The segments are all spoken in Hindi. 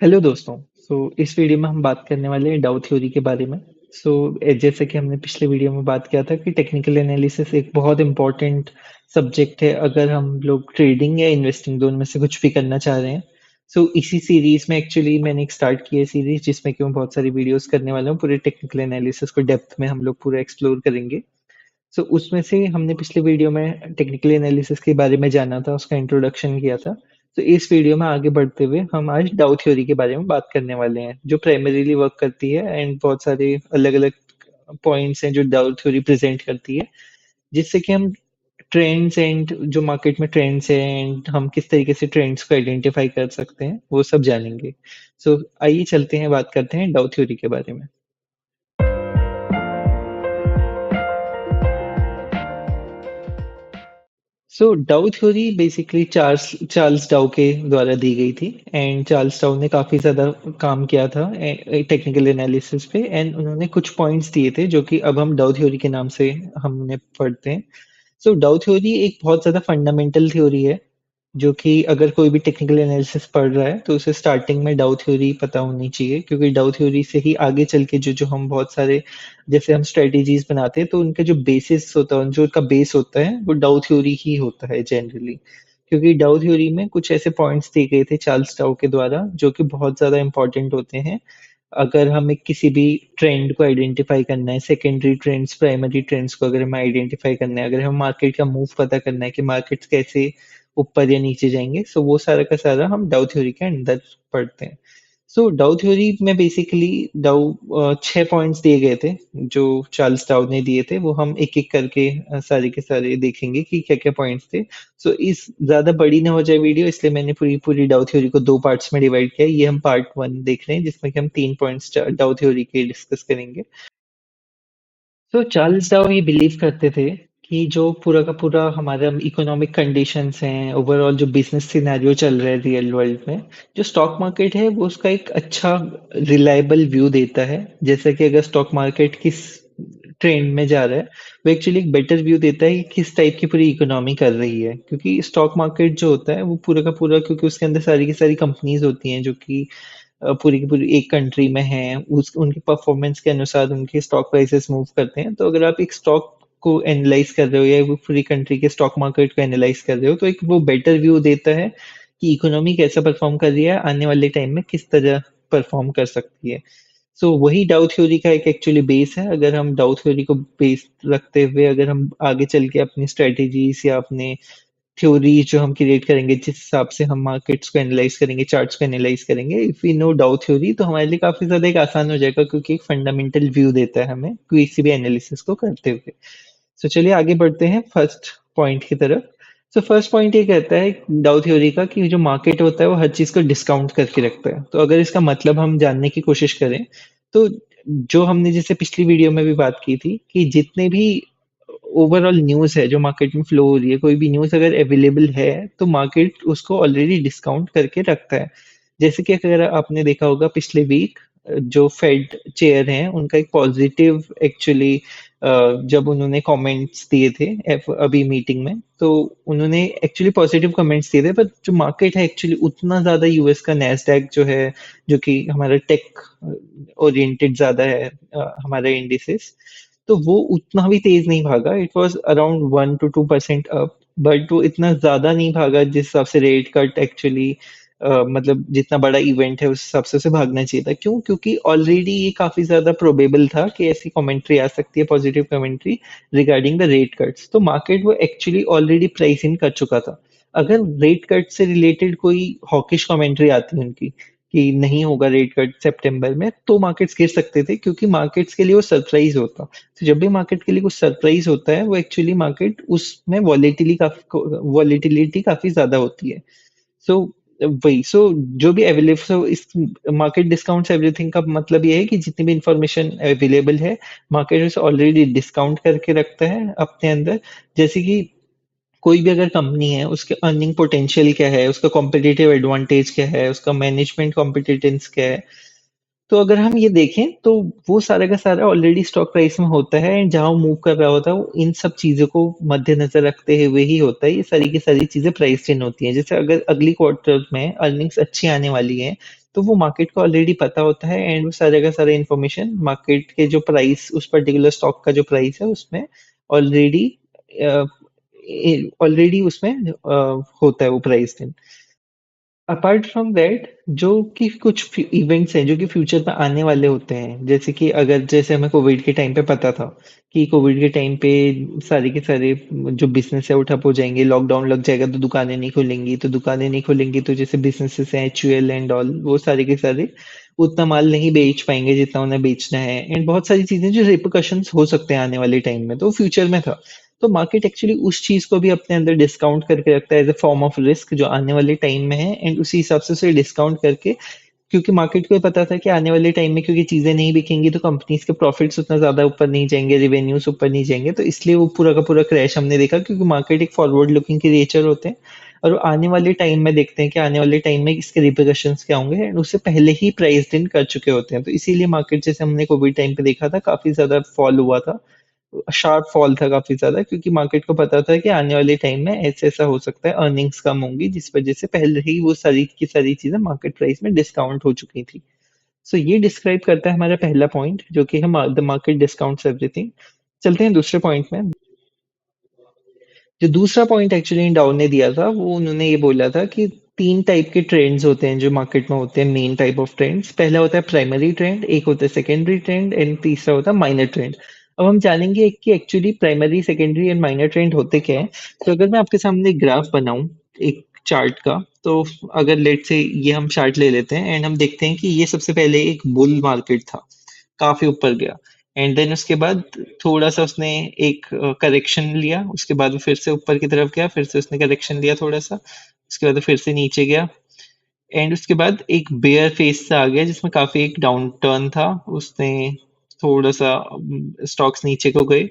हेलो दोस्तों। इस वीडियो में हम बात करने वाले हैं डाउ थ्योरी के बारे में। जैसे कि हमने पिछले वीडियो में बात किया था कि टेक्निकल एनालिसिस एक बहुत इंपॉर्टेंट सब्जेक्ट है अगर हम लोग ट्रेडिंग या इन्वेस्टिंग दोनों में से कुछ भी करना चाह रहे हैं। इसी सीरीज में एक्चुअली मैंने एक स्टार्ट की है सीरीज जिसमें कि मैं बहुत सारी वीडियोस करने वाला हूँ। पूरे टेक्निकल एनालिसिस को डेप्थ में हम लोग पूरा एक्सप्लोर करेंगे। उसमें से हमने पिछले वीडियो में टेक्निकल एनालिसिस के बारे में जाना था, उसका इंट्रोडक्शन किया था। इस वीडियो में आगे बढ़ते हुए हम आज डाउ थ्योरी के बारे में बात करने वाले हैं, जो प्राइमरीली वर्क करती है एंड बहुत सारे अलग-अलग पॉइंट्स हैं जो डाउ थ्योरी प्रेजेंट करती है, जिससे कि हम ट्रेंड्स एंड जो मार्केट में ट्रेंड्स हैं एंड हम किस तरीके से ट्रेंड्स को आइडेंटिफाई कर सकते हैं, वो सब जानेंगे। आइए चलते हैं, बात करते हैं डाउ थ्योरी के बारे में। डाउ थ्योरी बेसिकली चार्ल्स चार्ल्स डाउ के द्वारा दी गई थी एंड चार्ल्स डाउ ने काफी ज्यादा काम किया था टेक्निकल एनालिसिस पे एंड उन्होंने कुछ पॉइंट्स दिए थे जो कि अब हम डाउ थ्योरी के नाम से हमने पढ़ते हैं। डाउ थ्योरी एक बहुत ज्यादा फंडामेंटल थ्योरी है, जो कि अगर कोई भी टेक्निकल एनालिसिस पढ़ रहा है तो उसे स्टार्टिंग में डाउ थ्योरी पता होनी चाहिए, क्योंकि डाउ थ्योरी से ही आगे चल के जो जो हम बहुत सारे जैसे हम स्ट्रेटेजीज बनाते हैं तो उनका जो बेसिस होता है, जो उनका बेस होता है वो डाउ थ्योरी ही होता है जनरली। क्योंकि डाउ थ्योरी में कुछ ऐसे पॉइंट्स दिए गए थे चार्ल्स डाउ के द्वारा जो कि बहुत ज्यादा इंपॉर्टेंट होते हैं। अगर हमें किसी भी ट्रेंड को आइडेंटिफाई करना है, सेकेंडरी ट्रेंड्स प्राइमरी ट्रेंड्स को अगर हमें आइडेंटिफाई करना है, अगर हम मार्केट का मूव पता करना है कि मार्केट्स कैसे ऊपर या नीचे जाएंगे, वो सारा का सारा हम डाउ थ्योरी के अंदर पढ़ते हैं। डाउ थ्योरी में बेसिकली डाउ 6 पॉइंट्स दिए गए थे जो चार्ल्स डाउ ने दिए थे, वो हम एक एक करके सारे के सारे देखेंगे कि क्या क्या पॉइंट्स थे। इस ज्यादा बड़ी ना हो जाए वीडियो, इसलिए मैंने पूरी पूरी डाउ थ्योरी को दो पार्ट्स में डिवाइड किया है। ये हम पार्ट वन देख रहे हैं जिसमें कि हम 3 पॉइंट्स डाउ थ्योरी के डिस्कस करेंगे। चार्ल्स डाउ ये बिलीव करते थे कि जो पूरा का पूरा हमारा इकोनॉमिक कंडीशंस हैं, ओवरऑल जो बिजनेस सिनेरियो चल रहा है रियल वर्ल्ड में, जो स्टॉक मार्केट है वो उसका एक अच्छा रिलायबल व्यू देता है। जैसे कि अगर स्टॉक मार्केट किस ट्रेंड में जा रहा है, वो एक्चुअली एक बेटर व्यू देता है कि किस टाइप की पूरी इकोनॉमी कर रही है। क्योंकि स्टॉक मार्केट जो होता है वो पूरा का पूरा, क्योंकि उसके अंदर सारी की सारी कंपनीज होती हैं जो कि पूरी की पूरी एक कंट्री में हैं, उस उनके परफॉर्मेंस के अनुसार उनके स्टॉक प्राइसेस मूव करते हैं। तो अगर आप एक स्टॉक को एनालाइज कर रहे हो या वो पूरी कंट्री के स्टॉक मार्केट को एनालाइज कर रहे हो, तो एक वो बेटर व्यू देता है कि इकोनॉमी कैसा परफॉर्म कर रही है, आने वाले टाइम में किस तरह परफॉर्म कर सकती है। वही डाउ थ्योरी का एक एक्चुअली बेस है। अगर हम डाउ थ्योरी को बेस रखते हुए अगर हम आगे चल के अपनी स्ट्रेटेजीज या अपने थ्योरी जो हम क्रिएट करेंगे, जिस हिसाब से हम मार्केट्स को एनालाइज करेंगे, चार्ट्स को एनालाइज करेंगे, if we know Dow theory, तो हमारे लिए काफी ज्यादा एक आसान हो जाएगा, क्योंकि एक फंडामेंटल व्यू देता है हमें किसी भी एनालिसिस को करते हुए। चलिए आगे बढ़ते हैं फर्स्ट पॉइंट की तरफ। फर्स्ट पॉइंट ये कहता है डाउ थ्योरी का कि जो मार्केट होता है वो हर चीज को डिस्काउंट करके रखता है। तो अगर इसका मतलब हम जानने की कोशिश करें, तो जो हमने जैसे पिछली वीडियो में भी बात की थी कि जितने भी ओवरऑल न्यूज़ है जो मार्केट में फ्लो हो रही है, कोई भी न्यूज़ अगर अवेलेबल है तो मार्केट उसको ऑलरेडी डिस्काउंट करके रखता है। जैसे कि अगर आपने देखा होगा पिछले वीक जो फेड चेयर हैं उनका एक पॉजिटिव एक्चुअली, जब उन्होंने कमेंट्स दिए थे अभी मीटिंग में, तो उन्होंने एक्चुअली पॉजिटिव कमेंट्स दिए थे, पर जो मार्केट है एक्चुअली उतना ज्यादा यूएस का नैस्डैक जो है, जो कि हमारा टेक ओरिएंटेड ज्यादा है, हमारा इंडिसेस, तो वो उतना भी तेज नहीं भागा। It was around 1 to 2% up, but वो इतना ज्यादा नहीं भागा जिस हिसाब से रेट कट एक्चुअली, मतलब जितना बड़ा इवेंट है उस हिसाब से उसे भागना चाहिए था। क्यों? क्योंकि ऑलरेडी ये काफी ज्यादा प्रोबेबल था कि ऐसी कमेंट्री आ सकती है, positive commentary regarding the rate cuts. तो मार्केट वो एक्चुअली ऑलरेडी प्राइस इन कर चुका था। अगर रेट कट से रिलेटेड कोई हॉकिश कमेंट्री आती उनकी कि नहीं होगा रेट कट सितंबर में, तो मार्केट्स गिर सकते थे, क्योंकि मार्केट्स के लिए वो सरप्राइज होता। तो जब भी मार्केट के लिए कुछ सरप्राइज होता है, वो एक्चुअली मार्केट उसमें वॉलेटिलिटी काफी ज्यादा होती है। सो जो भी अवेलेबल, इस मार्केट डिस्काउंट्स एवरीथिंग का मतलब ये है कि जितनी भी इंफॉर्मेशन अवेलेबल है, मार्केट उसे ऑलरेडी डिस्काउंट करके रखता है अपने अंदर। जैसे कि कोई भी अगर कंपनी है, उसके अर्निंग पोटेंशियल क्या है, उसका कॉम्पिटिटिव एडवांटेज क्या है, उसका मैनेजमेंट कॉम्पिटिटेंस क्या है, तो अगर हम ये देखें तो वो सारा का सारा ऑलरेडी स्टॉक प्राइस में होता है एंड जहां वो मूव कर रहा होता है वो इन सब चीजों को मद्देनजर रखते हुए ही होता है। ये सारी की सारी चीजें प्राइस इन होती हैं। जैसे अगर अगली क्वार्टर में अर्निंग्स अच्छी आने वाली हैं, तो वो मार्केट को ऑलरेडी पता होता है एंड वो सारे का सारा इन्फॉर्मेशन मार्केट के जो प्राइस उस पर्टिकुलर स्टॉक का जो प्राइस है उसमें ऑलरेडी ऑलरेडी उसमें होता है वो प्राइस। अपार्ट फ्रॉम दैट जो कि कुछ इवेंट्स हैं जो कि फ्यूचर में आने वाले होते हैं, जैसे कि अगर जैसे हमें कोविड के टाइम पे पता था कि कोविड के टाइम पे सारे के सारे जो बिजनेस है वो ठप हो जाएंगे, लॉकडाउन लग जाएगा तो दुकानें नहीं खुलेंगी, तो दुकानें नहीं खुलेंगी तो जैसे बिजनेसेस हैं एचयूएल एंड ऑल वो सारे के सारे उतना माल नहीं बेच पाएंगे जितना उन्हें बेचना है, एंड बहुत सारी चीजें जो रिperकशंस हो सकते हैं आने वाले टाइम में, तो फ्यूचर में था। तो मार्केट एक्चुअली उस चीज को भी अपने अंदर डिस्काउंट करके रखता है as a form of risk जो आने वाले टाइम में है, एंड उसी हिसाब से उसे डिस्काउंट करके, क्योंकि मार्केट को ये पता था कि आने वाले टाइम में क्योंकि चीजें नहीं बिकेंगी तो कंपनीज के प्रॉफिट्स उतना ज्यादा ऊपर नहीं जाएंगे, रेवेन्यूज ऊपर नहीं जाएंगे, तो इसलिए वो पूरा का पूरा क्रैश हमने देखा, क्योंकि मार्केट एक फॉरवर्ड लुकिंग क्रिएचर होते हैं और वो आने वाले टाइम में देखते हैं कि आने वाले टाइम में इसके रिperकशंस क्या होंगे, एंड उससे पहले ही प्राइस इन कर चुके होते हैं, तो इसीलिए मार्केट जैसे हमने कोविड टाइम पे देखा था काफी ज्यादा फॉल हुआ था, शार्प फॉल था काफी ज्यादा, क्योंकि मार्केट को पता था कि आने वाले टाइम में ऐसे ऐसा हो सकता है, अर्निंग्स कम होंगी जिस वजह से पहले ही वो सारी की सारी चीजें मार्केट प्राइस में डिस्काउंट हो चुकी थी। सो ये डिस्क्राइब करता है हमारा पहला पॉइंट जो कि हम द मार्केट डिस्काउंट्स एवरीथिंग। चलते हैं दूसरे पॉइंट में। जो दूसरा पॉइंट एक्चुअली डाउन ने दिया था वो उन्होंने ये बोला था कि तीन टाइप के ट्रेंड्स होते हैं जो मार्केट में होते हैं, मेन टाइप ऑफ ट्रेंड्स। पहला होता है प्राइमरी ट्रेंड, एक होता है सेकेंडरी ट्रेंड एंड तीसरा होता है माइनर ट्रेंड। अब हम जानेंगे कि actually primary secondary and minor trend होते क्या है। तो अगर मैं आपके सामने एक ग्राफ बनाऊं एक चार्ट का, तो अगर लेट से ये हम चार्ट ले लेते हैं एंड हम देखते हैं कि ये सबसे पहले एक बुल मार्केट था, काफी ऊपर गया, एंड देन उसके बाद थोड़ा सा उसने एक करेक्शन लिया, उसके बाद वो फिर से ऊपर की तरफ गया, फिर से उसने करेक्शन लिया थोड़ा सा, उसके बाद वो फिर से नीचे गया, एंड उसके बाद एक बेयर फेस से आ गया जिसमें काफी एक डाउन टर्न था, उसने थोड़ा सा स्टॉक्स नीचे को गए,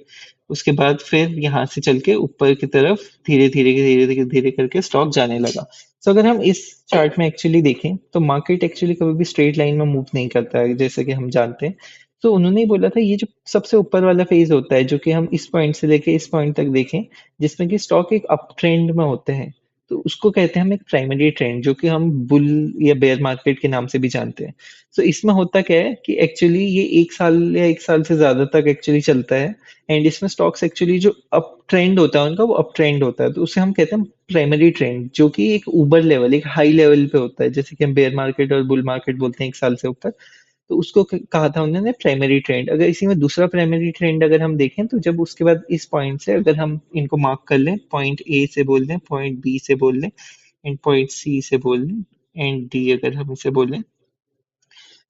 उसके बाद फिर यहाँ से चल के ऊपर की तरफ धीरे धीरे धीरे धीरे धीरे करके स्टॉक जाने लगा। तो अगर हम इस चार्ट में एक्चुअली देखें तो मार्केट एक्चुअली कभी भी स्ट्रेट लाइन में मूव नहीं करता है जैसे कि हम जानते हैं। तो उन्होंने ही बोला था ये जो सबसे ऊपर वाला फेज होता है जो कि हम इस पॉइंट से लेके इस पॉइंट तक देखें, जिसमें कि स्टॉक एक अप ट्रेंड में होते हैं, तो उसको कहते हैं हम एक प्राइमरी ट्रेंड जो कि हम बुल या बेयर मार्केट के नाम से भी जानते हैं। तो इसमें होता क्या है कि एक्चुअली ये एक साल या एक साल से ज्यादा तक एक्चुअली चलता है, एंड इसमें स्टॉक्स एक्चुअली जो अप ट्रेंड होता है उनका वो अप ट्रेंड होता है, तो उसे हम कहते हैं प्राइमरी ट्रेंड जो कि एक ऊपर लेवल एक हाई लेवल पे होता है, जैसे कि हम बेयर मार्केट और बुल मार्केट बोलते हैं एक साल से ऊपर। तो उसको कहा था उन्होंने प्राइमरी ट्रेंड। अगर इसी में दूसरा प्राइमरी ट्रेंड अगर हम देखें तो जब उसके बाद इस पॉइंट से अगर हम इनको मार्क कर लें, पॉइंट ए से बोल लें, पॉइंट बी से बोल लें एंड पॉइंट सी से बोल लें एंड डी अगर हम इसे बोलें,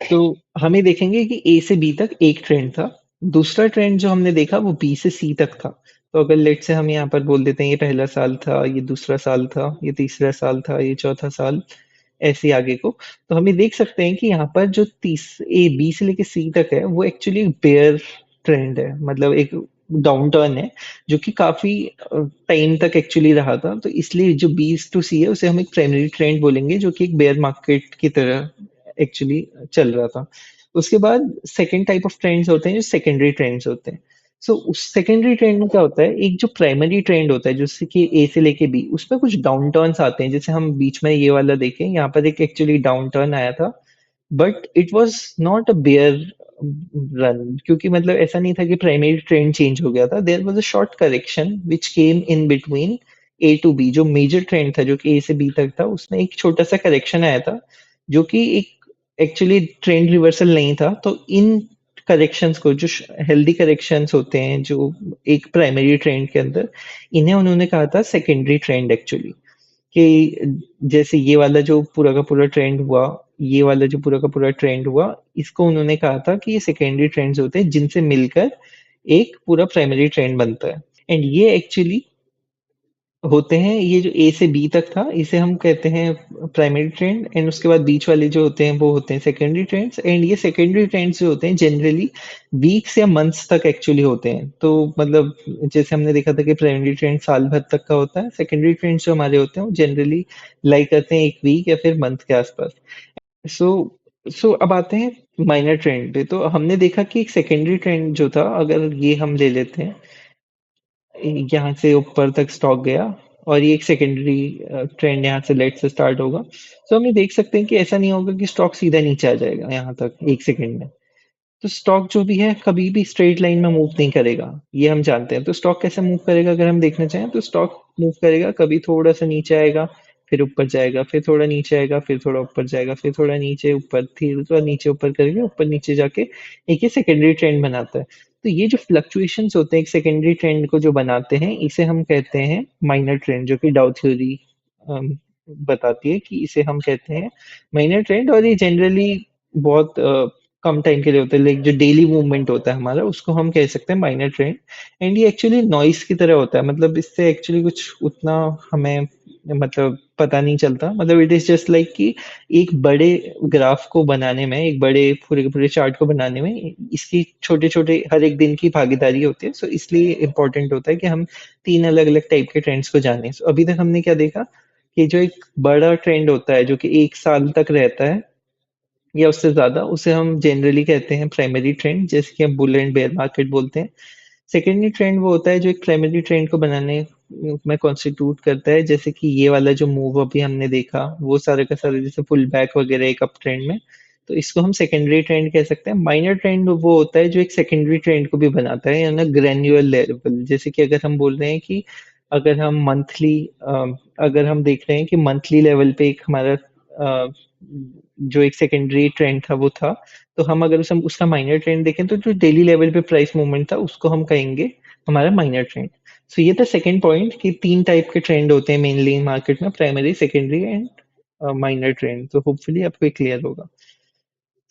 तो हमें देखेंगे कि ए से बी तक एक ट्रेंड था, दूसरा ट्रेंड जो हमने देखा वो बी से सी तक था। तो अगर लेट से हम यहाँ पर बोल देते हैं ये पहला साल था, ये दूसरा साल था, ये तीसरा साल था, ये चौथा साल, ऐसे ही आगे को, तो हम ये देख सकते हैं कि यहाँ पर जो तीस ए बी से लेके सी तक है वो एक्चुअली बेयर ट्रेंड है, मतलब एक डाउन टर्न है जो कि काफी टाइम तक एक्चुअली रहा था, तो इसलिए जो बी टू सी है उसे हम एक प्राइमरी ट्रेंड बोलेंगे जो कि एक बेयर मार्केट की तरह एक्चुअली चल रहा था। उसके बाद सेकेंड टाइप ऑफ ट्रेंड्स होते हैं जो सेकेंडरी ट्रेंड्स होते हैं। सो उस सेकेंडरी ट्रेंड में क्या होता है, एक जो प्राइमरी ट्रेंड होता है जैसे कि ए से लेके बी उसमें कुछ डाउन टर्न्स आते हैं, जैसे हम बीच में ये वाला देखें यहाँ पर एक एक्चुअली डाउन टर्न आया था, but it was not a bear run, क्योंकि मतलब ऐसा नहीं था कि प्राइमरी ट्रेंड चेंज हो गया था, there was a short correction which came in between A to B. जो मेजर ट्रेंड था जो कि ए से बी तक था उसमें एक छोटा सा करेक्शन आया था जो कि एक एक्चुअली ट्रेंड रिवर्सल नहीं था। तो इन करेक्शंस को जो हेल्दी करेक्शंस होते हैं जो एक प्राइमरी ट्रेंड के अंदर, इन्हें उन्होंने कहा था सेकेंडरी ट्रेंड एक्चुअली। कि जैसे ये वाला जो पूरा का पूरा ट्रेंड हुआ, ये वाला जो पूरा का पूरा ट्रेंड हुआ, इसको उन्होंने कहा था कि ये सेकेंडरी ट्रेंड्स होते हैं जिनसे मिलकर एक पूरा प्राइमरी ट्रेंड बनता है। एंड ये एक्चुअली होते हैं, ये जो ए से बी तक था इसे हम कहते हैं प्राइमरी ट्रेंड, एंड उसके बाद बीच वाले जो होते हैं वो होते हैं सेकेंडरी ट्रेंड्स, एंड ये सेकेंडरी ट्रेंड्स जो होते हैं जनरली वीक्स या मंथ्स तक एक्चुअली होते हैं। तो मतलब जैसे हमने देखा था कि प्राइमरी ट्रेंड साल भर तक का होता है, सेकेंडरी ट्रेंड्स जो हमारे होते हैं वो जनरली लाइक करते हैं एक वीक या फिर मंथ के आसपास। सो सो अब आते हैं माइनर ट्रेंड पे। तो हमने देखा कि एक सेकेंडरी ट्रेंड जो था अगर ये हम ले लेते हैं, यहाँ से ऊपर तक स्टॉक गया और ये एक सेकेंडरी ट्रेंड यहाँ से लेट से स्टार्ट होगा। सो हम ये देख सकते हैं कि ऐसा नहीं होगा कि स्टॉक सीधा नीचे आ जाएगा यहाँ तक 1 सेकंड में। तो स्टॉक जो भी है कभी भी स्ट्रेट लाइन में मूव नहीं करेगा, ये हम जानते हैं। तो स्टॉक कैसे मूव करेगा अगर हम देखना चाहें, तो स्टॉक मूव करेगा कभी थोड़ा सा नीचे आएगा, फिर ऊपर जाएगा, फिर थोड़ा नीचे आएगा, फिर थोड़ा ऊपर जाएगा, फिर थोड़ा नीचे ऊपर, फिर थोड़ा नीचे ऊपर करके ऊपर नीचे जाके एक ये सेकेंडरी ट्रेंड बनाता है। तो ये जो फ्लक्चुएशंस होते हैं एक सेकेंडरी ट्रेंड को जो बनाते हैं, इसे हम कहते हैं माइनर ट्रेंड, जो कि डाउ थ्योरी बताती है कि इसे हम कहते हैं माइनर ट्रेंड। और ये जनरली बहुत कम टाइम के लिए होता है, लाइक जो डेली मूवमेंट होता है हमारा उसको हम कह सकते हैं माइनर ट्रेंड। एंड ये एक्चुअली नॉइस की तरह होता है, मतलब इससे एक्चुअली कुछ उतना हमें मतलब पता नहीं चलता। मतलब इट इज जस्ट लाइक कि एक बड़े ग्राफ को बनाने में, एक बड़े पूरे के पूरे चार्ट को बनाने में इसकी छोटे छोटे हर एक दिन की भागीदारी होती है। सो इसलिए इम्पोर्टेंट होता है कि हम तीन अलग अलग टाइप के ट्रेंड्स को जानें। सो अभी तक हमने क्या देखा कि जो एक बड़ा ट्रेंड होता है जो कि 1 साल तक रहता है या उससे ज्यादा, उसे हम जनरली कहते हैं प्राइमरी ट्रेंड, जैसे कि हम बुल एंड बेयर मार्केट बोलते हैं। सेकेंडरी ट्रेंड वो होता है जो एक प्राइमरी ट्रेंड को बनाने में कॉन्स्टिट्यूट करता है, जैसे कि ये वाला जो मूव अभी हमने देखा वो सारे का सारे जैसे पुल बैक वगैरह एक अप ट्रेंड में। तो इसको हम सेकेंडरी ट्रेंड कह सकते हैं। माइनर ट्रेंड वो होता है जो एक सेकेंडरी ट्रेंड को भी बनाता है या ना ग्रेन्युलर लेवल, जैसे कि अगर हम बोल रहे हैं कि अगर हम मंथली अगर हम देख रहे हैं कि मंथली लेवल पे एक हमारा जो एक सेकेंडरी ट्रेंड था वो था, तो हम अगर उस हम उसका माइनर ट्रेंड देखें तो जो डेली लेवल पे प्राइस मूवमेंट था उसको हम कहेंगे हमारा माइनर ट्रेंड। सो ये था सेकंड पॉइंट कि तीन टाइप के ट्रेंड होते हैं मेनली मार्केट में, primary, secondary and minor trend. तो होपफुली आपको क्लियर होगा।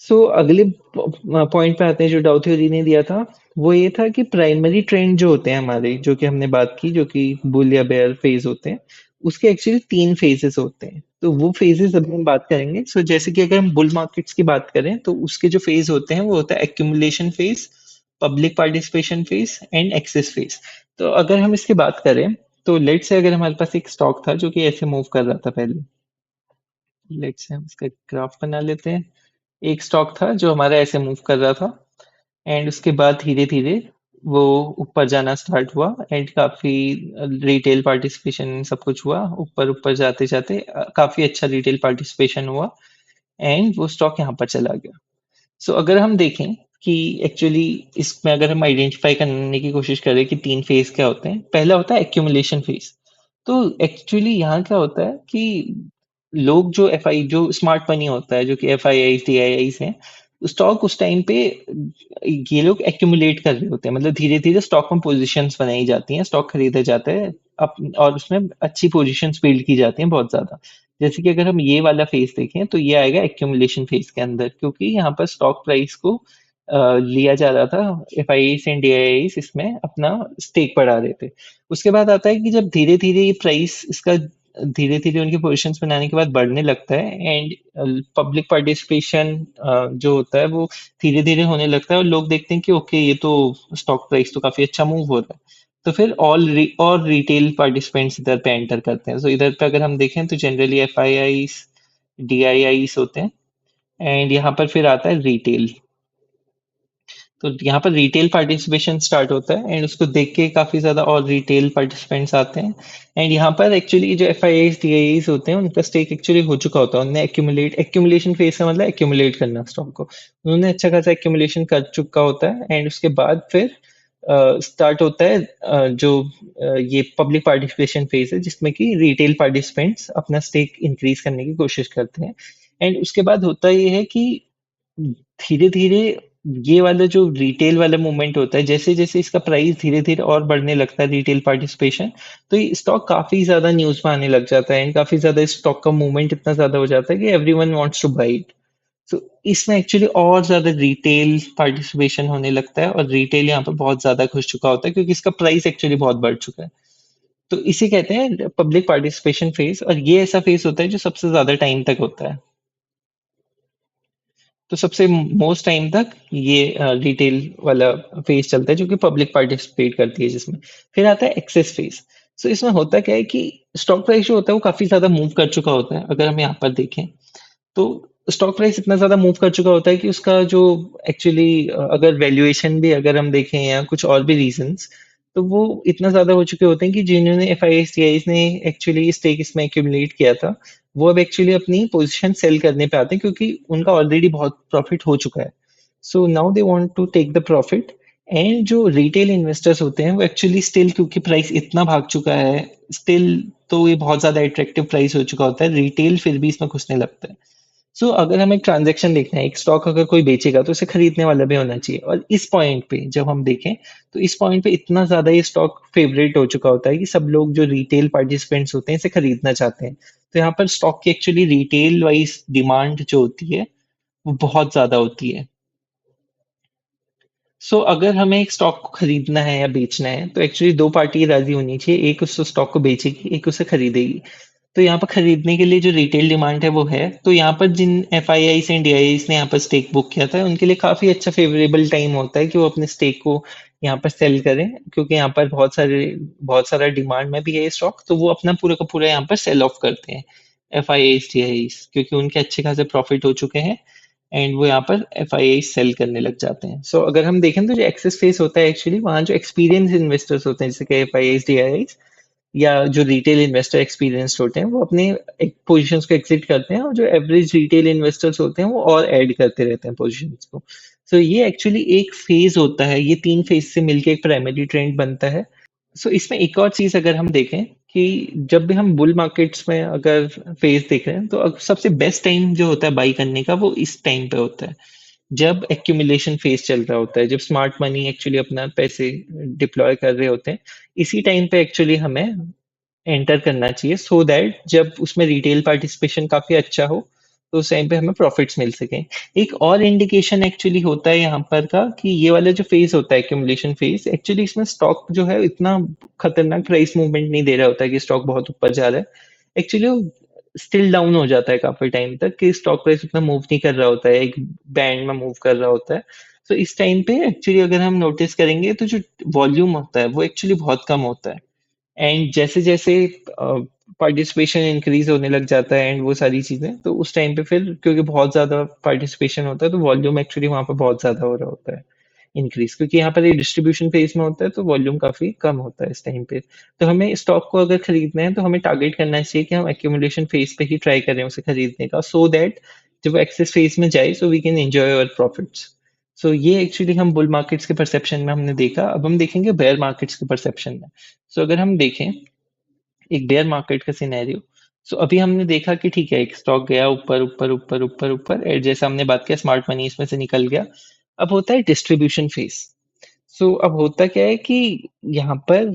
सो अगले पॉइंट पे आते हैं जो डाउ थ्योरी ने दिया था। वो ये था कि प्राइमरी ट्रेंड जो होते हैं हमारे, जो कि हमने बात की, जो कि बुल या बेयर फेज होते हैं, उसके एक्चुअली तीन फेजेस होते हैं। तो वो फेजेस अभी हम बात करेंगे। सो जैसे कि अगर हम बुल मार्केट्स की बात करें तो उसके जो फेज होते हैं वो होता है accumulation phase, public participation phase and excess phase. तो अगर हम इसकी बात करें तो लेट्स से अगर हमारे पास एक स्टॉक था जो कि ऐसे मूव कर रहा था पहले, लेट्स से हम इसका ग्राफ बना लेते हैं। एक स्टॉक था जो हमारा ऐसे मूव कर रहा था, एंड उसके बाद धीरे धीरे वो ऊपर जाना स्टार्ट हुआ, एंड काफी रिटेल पार्टिसिपेशन सब कुछ हुआ, ऊपर ऊपर जाते जाते काफी अच्छा रिटेल पार्टिसिपेशन हुआ, एंड वो स्टॉक यहाँ पर चला गया। सो अगर हम देखें कि एक्चुअली इसमें अगर हम आइडेंटिफाई करने की कोशिश करें कि तीन फेज क्या होते हैं, पहला होता है एक्यूमुलेशन फेज। तो एक्चुअली यहाँ क्या होता है कि लोग जो एफ आई जो स्मार्ट मनी होता है, जो कि F I I D I आई हैं, स्टॉक उस टाइम पे ये लोग एक्यूमुलेट कर रहे होते हैं, मतलब धीरे धीरे स्टॉक में पोजीशंस बनाई जाती हैं, स्टॉक खरीदा जाता है और उसमें अच्छी पोजीशंस बिल्ड की जाती हैं बहुत ज्यादा। जैसे कि अगर हम ये वाला फेज देखें तो ये आएगा एक्यूमुलेशन फेज के अंदर, क्योंकि यहाँ पर स्टॉक प्राइस को लिया जा रहा था, एफ आई एंड डी आई इसमें अपना स्टेक बढ़ा रहे थे। उसके बाद आता है कि जब धीरे धीरे ये प्राइस इसका धीरे धीरे उनके पोजीशंस बनाने के बाद बढ़ने लगता है, एंड पब्लिक पार्टिसिपेशन जो होता है वो धीरे धीरे होने लगता है, और लोग देखते हैं कि ओके ये तो स्टॉक प्राइस तो काफी अच्छा मूव हो रहा है। तो फिर और रिटेल पार्टिसिपेंट्स इधर पे एंटर करते हैं। तो इधर पे अगर हम देखें तो generally F I I D I I होते हैं, एंड यहाँ पर फिर आता है रिटेल। तो यहाँ पर रिटेल पार्टिसिपेशन स्टार्ट होता है, एंड उसको देख के काफी ज्यादा और रिटेल पार्टिसिपेंट्स आते हैं। एंड यहाँ पर एक्चुअली जो एफ आई डी आई होते हैं उनका स्टेक एक्चुअली हो चुका होता है, उन्हें एक्यूमुलेशन फेज का मतलब एक्यूमुलेट करना स्टॉक को, उन्होंने अच्छा खासा एक्यूमुलेशन कर चुका होता है। एंड उसके बाद फिर स्टार्ट होता है ये पब्लिक पार्टिसिपेशन फेज है, जिसमें कि रिटेल पार्टिसिपेंट्स अपना स्टेक इंक्रीज करने की कोशिश करते हैं। एंड उसके बाद होता ये है कि धीरे धीरे ये वाला जो रिटेल वाला मूवमेंट होता है, जैसे जैसे इसका प्राइस धीरे धीरे और बढ़ने लगता है, रिटेल पार्टिसिपेशन, तो ये स्टॉक काफी ज्यादा न्यूज में आने लग जाता है, एंड काफी ज्यादा इस स्टॉक का मूवमेंट इतना ज्यादा हो जाता है कि everyone wants two by it. तो इसमें एक्चुअली और ज्यादा रिटेल पार्टिसिपेशन होने लगता है, और रिटेल यहाँ पर बहुत ज्यादा घुस चुका होता है क्योंकि इसका प्राइस एक्चुअली बहुत बढ़ चुका है। तो इसे कहते हैं पब्लिक पार्टिसिपेशन फेज, और ये ऐसा फेज होता है जो सबसे ज्यादा टाइम तक होता है। तो सबसे मोस्ट टाइम तक ये रिटेल वाला फेज चलता है जो कि पब्लिक पार्टिसिपेट करती है जिसमें। फिर आता है एक्सेस फेज। सो इसमें होता क्या है कि स्टॉक प्राइस जो होता है वो काफी ज्यादा मूव कर चुका होता है, अगर हम यहाँ पर देखें तो स्टॉक प्राइस इतना ज्यादा मूव कर चुका होता है कि उसका जो एक्चुअली अगर वैल्यूएशन भी अगर हम देखें या कुछ और भी रीजंस, तो वो इतना ज़्यादा हो चुके होते हैं कि जिन्होंने एफआईआईसीआईज़ ने एक्चुअली स्टेक इसमें एक्यूमुलेट किया था, वो अब एक्चुअली अपनी पोज़ीशन सेल करने पे आते हैं क्योंकि उनका ऑलरेडी बहुत प्रॉफ़िट हो चुका है। So now they want to take the profit and जो रिटेल इन्वेस्टर्स होते हैं, वो एक्चुअली स्टिल क्योंकि प्राइस इतना भाग चुका है, स्टिल तो ये बहुत ज़्यादा अट्रैक्टिव प्राइस हो चुका होता है, रिटेल फिर भी इसमें घुसने लगता है। अगर हमें एक ट्रांजैक्शन देखना है, एक स्टॉक अगर कोई बेचेगा तो उसे खरीदने वाला भी होना चाहिए और इस पॉइंट पे जब हम देखें तो इस पॉइंट पे इतना ज्यादा ये स्टॉक फेवरेट हो चुका होता है कि सब लोग जो रिटेल पार्टिसिपेंट्स होते हैं इसे खरीदना चाहते हैं। तो यहाँ पर स्टॉक की एक्चुअली रिटेल वाइज डिमांड जो होती है वो बहुत ज्यादा होती है। अगर हमें एक स्टॉक को खरीदना है या बेचना है तो एक्चुअली दो पार्टी राजी होनी चाहिए, एक उस स्टॉक को बेचेगी, एक उसे खरीदेगी। तो यहाँ पर खरीदने के लिए जो रिटेल डिमांड है वो है, तो यहाँ पर जिन F I I and D I ने यहाँ पर स्टेक बुक किया था उनके लिए काफी अच्छा फेवरेबल टाइम होता है कि वो अपने स्टेक को यहाँ पर सेल करें, क्योंकि यहाँ पर बहुत सारा डिमांड में भी है स्टॉक, तो वो अपना पूरा का पूरा यहाँ पर सेल ऑफ करते हैं एफ आई आई डी आई, क्योंकि उनके अच्छे खासे प्रॉफिट हो चुके हैं एंड वो यहाँ पर एफ आई आई सेल करने लग जाते हैं। अगर हम देखें तो जो एक्सेस फेस होता है एक्चुअली वहाँ जो एक्सपीरियंस इन्वेस्टर्स होते हैं जैसे कि एफ आई आई डी आई या जो रिटेल इन्वेस्टर एक्सपीरियंस्ड होते हैं वो अपने एक पोजीशंस को एग्जिट करते हैं और जो एवरेज रिटेल इन्वेस्टर्स होते हैं वो और ऐड करते रहते हैं पोजीशंस को। ये एक्चुअली एक फेज होता है, ये तीन फेज से मिलके एक प्राइमरी ट्रेंड बनता है। इसमें एक और चीज अगर हम देखें कि जब भी हम बुल मार्केट्स में अगर फेज देख रहे हैं तो सबसे बेस्ट टाइम जो होता है बाई करने का वो इस टाइम पे होता है जब एक्यूमुलेशन फेज चल रहा होता है, जब स्मार्ट मनी एक्चुअली अपना पैसे डिप्लॉय कर रहे होते हैं। इसी टाइम पे एक्चुअली हमें एंटर करना चाहिए सो दैट जब उसमें रिटेल पार्टिसिपेशन काफी अच्छा हो तो उस टाइम पे हमें प्रॉफिट्स मिल सकें। एक और इंडिकेशन एक्चुअली होता है यहाँ पर का कि ये वाला जो फेज होता है एक्यूमुलेशन फेज, एक्चुअली इसमें स्टॉक जो है इतना खतरनाक प्राइस मूवमेंट नहीं दे रहा होता है कि स्टॉक बहुत ऊपर जा रहा है। एक्चुअली स्टिल डाउन हो जाता है काफी टाइम तक कि स्टॉक प्राइस उतना मूव नहीं कर रहा होता है, एक बैंड में मूव कर रहा होता है। इस टाइम पे एक्चुअली अगर हम नोटिस करेंगे तो जो वॉल्यूम होता है वो एक्चुअली बहुत कम होता है एंड जैसे जैसे पार्टिसिपेशन इंक्रीज होने लग जाता है एंड वो सारी चीजें, तो उस टाइम पे फिर क्योंकि बहुत ज्यादा पार्टिसिपेशन होता है तो वॉल्यूम एक्चुअली वहां पर बहुत ज्यादा हो रहा होता है इंक्रीज, क्योंकि यहाँ पर ये डिस्ट्रीब्यूशन फेज में होता है तो वॉल्यूम काफी कम होता है इस टाइम पे। तो हमें स्टॉक को अगर खरीदना है तो हमें टारगेट करना चाहिए कि हम एक्यूमुलेशन फेज पे ही ट्राई करें उसे खरीदने का, सो दैट जब वो एक्सेस फेज में जाए so we can enjoy our profits. ये एक्चुअली हम बुल मार्केट्स के परसेप्शन में हमने देखा, अब हम देखेंगे बेयर मार्केट्स के परसेप्शन में। अगर हम देखें एक बेयर मार्केट का सिनेरियो, अभी हमने देखा कि ठीक है एक स्टॉक गया ऊपर ऊपर ऊपर ऊपर ऊपर जैसे हमने बात किया स्मार्ट मनी इसमें से निकल गया। अब होता है डिस्ट्रीब्यूशन फेज। अब होता क्या है कि यहाँ पर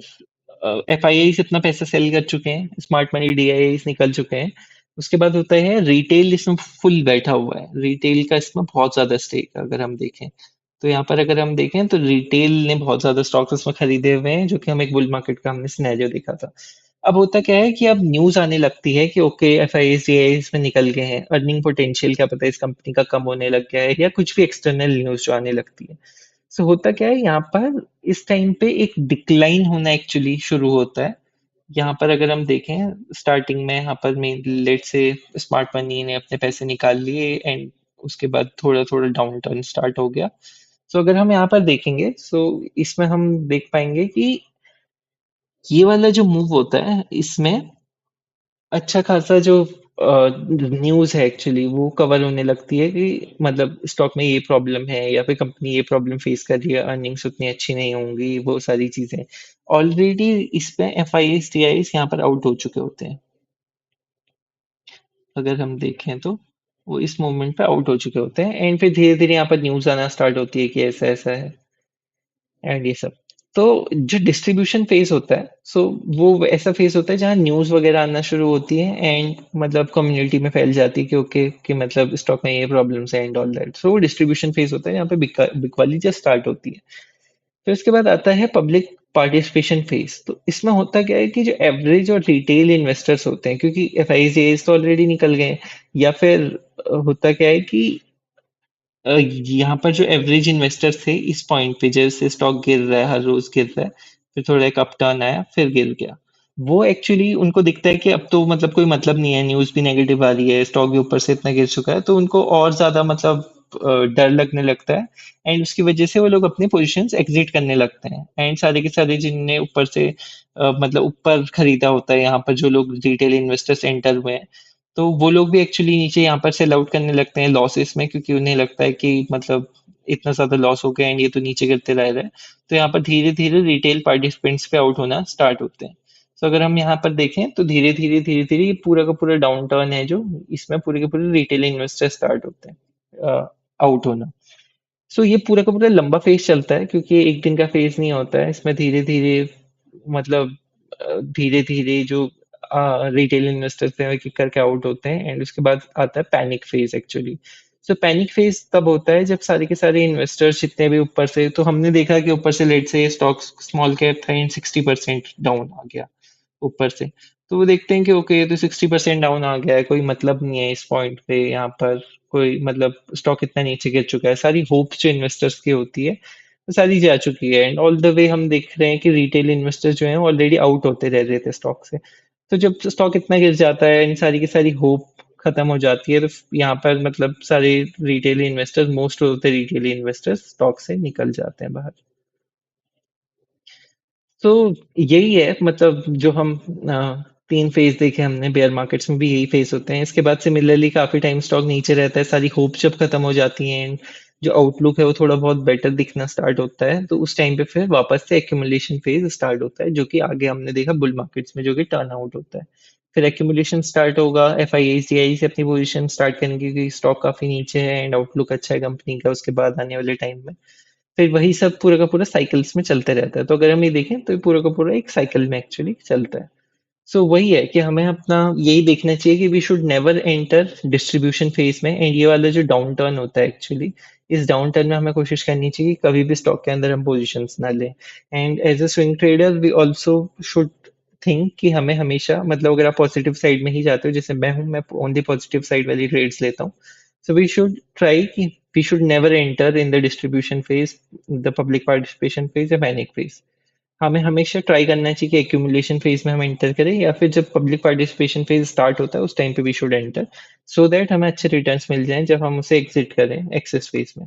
एफ आई आई अपना पैसा सेल कर चुके हैं, स्मार्ट मनी डी आई निकल चुके हैं। उसके बाद होता है रिटेल इसमें फुल बैठा हुआ है, रिटेल का इसमें बहुत ज्यादा स्टेक है अगर हम देखें। तो यहाँ पर अगर हम देखें तो रिटेल ने बहुत ज्यादा स्टॉक्स इसमें खरीदे हुए हैं, जो कि हम एक बुल मार्केट का हमने सिनेरियो देखा था। अब होता क्या है कि अब न्यूज आने लगती है कि ओके एफ आई इसमें निकल गए हैं, अर्निंग पोटेंशियल क्या पता है इस कंपनी का कम होने लग गया है या कुछ भी एक्सटर्नल न्यूज जो आने लगती है। होता क्या है यहाँ पर इस टाइम पे एक डिक्लाइन होना एक्चुअली शुरू होता है। यहाँ पर अगर हम देखें स्टार्टिंग में यहाँ पर मेन लेट से स्मार्ट मनी ने अपने पैसे निकाल लिए एंड उसके बाद थोड़ा थोड़ा डाउन टर्न स्टार्ट हो गया। अगर हम यहाँ पर देखेंगे इसमें हम देख पाएंगे कि ये वाला जो मूव होता है इसमें अच्छा खासा जो न्यूज़ है एक्चुअली वो कवर होने लगती है कि मतलब स्टॉक में ये प्रॉब्लम है या फिर कंपनी ये प्रॉब्लम फेस कर रही है, अर्निंग्स उतनी अच्छी नहीं होंगी, वो सारी चीजें ऑलरेडी इसमें F I S T I यहाँ पर आउट हो चुके होते हैं। अगर हम देखें तो वो इस मोमेंट पे आउट हो चुके होते हैं एंड फिर धीरे धीरे यहाँ पर न्यूज़ आना स्टार्ट होती है कि ऐसा ऐसा है एंड ये सब। तो जो डिस्ट्रीब्यूशन फेज होता है वो ऐसा फेज होता है जहाँ न्यूज वगैरह आना शुरू होती है एंड मतलब कम्युनिटी में फैल जाती है कि ओके कि मतलब स्टॉक में ये प्रॉब्लम्स है एंड ऑल दैट। वो डिस्ट्रीब्यूशन फेज होता है यहाँ पे बिकवाली जस्ट स्टार्ट होती है। फिर उसके बाद आता है पब्लिक पार्टिसिपेशन फेज। तो इसमें होता क्या है कि जो एवरेज और रिटेल इन्वेस्टर्स होते हैं, क्योंकि एफ आई तो ऑलरेडी निकल गए हैं, या फिर होता क्या है कि यहाँ पर जो एवरेज इन्वेस्टर थे इस पॉइंट पे जैसे स्टॉक गिर रहा है, हर रोज गिर रहा है, फिर थोड़ा एक अपटर्न आया फिर गिर गया। वो एक्चुअली उनको दिखता है कि अब तो मतलब कोई मतलब नहीं है, न्यूज भी नेगेटिव आ रही है, स्टॉक भी ऊपर से इतना गिर चुका है, तो उनको और ज्यादा मतलब डर लगने लगता है एंड उसकी वजह से वो लोग अपनी पोजीशंस एग्जिट करने लगते हैं एंड सारे के सारे जिनने ऊपर से मतलब ऊपर खरीदा होता है यहाँ पर जो लोग रिटेल इन्वेस्टर्स एंटर हुए हैं तो वो लोग भी एक्चुअली नीचे यहाँ पर सेल आउट करने लगते हैं लॉसेस में क्योंकि उन्हें लगता है कि मतलब इतना ज्यादा लॉस हो गया एंड ये तो नीचे गिरते रह रहे हैं तो यहाँ पर धीरे धीरे रिटेल पार्टिसिपेंट्स पे आउट होना स्टार्ट होते हैं तो अगर हम यहाँ पर देखें तो धीरे धीरे ये पूरा का पूरा डाउन टर्न है जो इसमें पूरे के पूरे रिटेल इन्वेस्टर स्टार्ट होते हैं आउट होना सो ये पूरा का पूरा लंबा फेज चलता है क्योंकि ये एक दिन का फेज नहीं होता है इसमें धीरे धीरे मतलब धीरे धीरे जो रिटेल इन्वेस्टर्स हैं वो एक एक करके आउट होते हैं एंड उसके बाद आता है panic phase actually so panic phase तब होता है जब सारे के सारे इन्वेस्टर्स जितने भी ऊपर से तो हमने देखा कि ऊपर से लेट से स्टॉक स्मॉल कैप था एंड 60% डाउन आ गया ऊपर से तो वो देखते हैं कि ओके ये तो 60% डाउन आ गया है कोई मतलब नहीं है इस पॉइंट पे यहाँ पर कोई मतलब स्टॉक इतना नीचे गिर चुका है सारी होप जो इन्वेस्टर्स की होती है वो सारी जा चुकी है एंड ऑल द वे हम देख रहे हैं कि रिटेल इन्वेस्टर्स जो हैं ऑलरेडी आउट होते रह रहे थे स्टॉक से तो जब स्टॉक इतना गिर जाता है इन सारी की सारी होप खत्म हो जाती है तो यहाँ पर मतलब सारे retail investors most of the retail investors stock से निकल जाते हैं बाहर तो यही है मतलब जो हम तीन फेज देखे हमने बेयर मार्केट्स में भी यही फेज होते हैं इसके बाद सिमिलरली काफी टाइम स्टॉक नीचे रहता है सारी होप जब खत्म हो जाती हैं जो आउटलुक है वो थोड़ा बहुत बेटर दिखना स्टार्ट होता है तो उस टाइम पे फिर वापस से एक्यूमुलेशन फेज स्टार्ट होता है जो कि आगे हमने देखा बुल मार्केट्स में जो कि टर्न आउट होता है फिर एक्यूमुलेशन स्टार्ट होगा F I S D I से अपनी पोजीशन स्टार्ट करेंगे क्योंकि स्टॉक काफी नीचे है एंड आउटलुक अच्छा है कंपनी का उसके बाद आने वाले टाइम में फिर वही सब पूरा का पूरा साइकिल्स में चलते रहता है तो अगर हम ये देखें तो ये पूरा का पूरा एक साइकिल में एक्चुअली चलता है सो वही है कि हमें अपना यही देखना चाहिए कि we should never enter distribution phase में एंड ये वाला जो डाउन टर्न होता है एक्चुअली इस डाउन टर्न में हमें कोशिश करनी चाहिए कि कभी भी स्टॉक के अंदर हम पोजीशंस ना लें and as a swing trader we also should think कि हमें हमेशा मतलब अगर आप पॉजिटिव साइड में ही जाते हो जैसे मैं ओनली पॉजिटिव साइड वाली ट्रेड्स लेता हूँ सो वी शुड ट्राई कि we should never enter in the distribution phase, the public participation phase या panic phase. हमें हमेशा ट्राई करना चाहिए कि एक्यूमुलेशन फेज में हम एंटर करें या फिर जब पब्लिक पार्टिसिपेशन फेज स्टार्ट होता है उस टाइम पे we should enter so that हमें अच्छे रिटर्न्स मिल जाएं जब हम उसे एग्जिट करें एक्सेस फेज में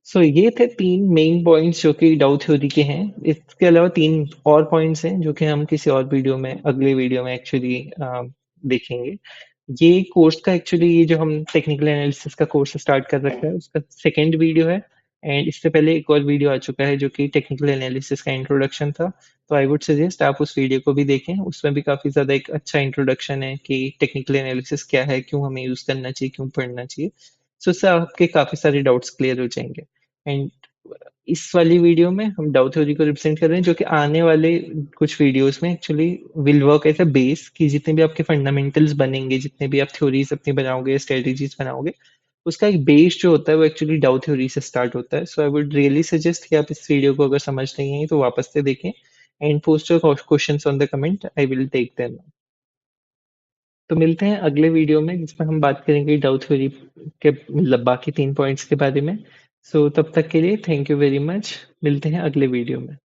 सो ये थे तीन मेन पॉइंट्स जो कि डाउ थ्योरी के हैं इसके अलावा तीन और पॉइंट्स हैं जो कि हम किसी और वीडियो में अगले वीडियो में एक्चुअली देखेंगे ये कोर्स का एक्चुअली ये जो हम टेक्निकल एनालिसिस का कोर्स स्टार्ट कर रखा है उसका सेकेंड वीडियो है एंड इससे पहले एक और वीडियो आ चुका है जो कि टेक्निकल एनालिसिस का इंट्रोडक्शन था तो आई वुड सजेस्ट आप उस वीडियो को भी देखें उसमें भी काफी ज्यादा एक अच्छा इंट्रोडक्शन है कि टेक्निकल एनालिसिस क्या है क्यों हमें यूज करना चाहिए क्यों पढ़ना चाहिए सो उससे आपके काफी सारे डाउट्स क्लियर हो जाएंगे एंड इस वाली वीडियो में हम डाउ थ्योरी को रिप्रेजेंट कर रहे हैं जो कि आने वाले कुछ वीडियोस में actually will work as a base कि जितने भी आपके फंडामेंटल्स बनेंगे जितने भी आप थ्योरीज अपनी बनाओगे स्ट्रेटेजीज बनाओगे उसका एक बेस जो होता है वो एक्चुअली डाउ थ्योरी से स्टार्ट होता है सो आई वुड रियली सजेस्ट कि आप इस वीडियो को अगर समझ नहीं आई तो वापस से देखें and post your questions on the comment I will take them तो मिलते हैं अगले वीडियो में जिसमें हम बात करेंगे डाउ थ्योरी के मतलब बाकी तीन पॉइंट्स के बारे में सो तब तक के लिए थैंक यू वेरी मच मिलते हैं अगले वीडियो में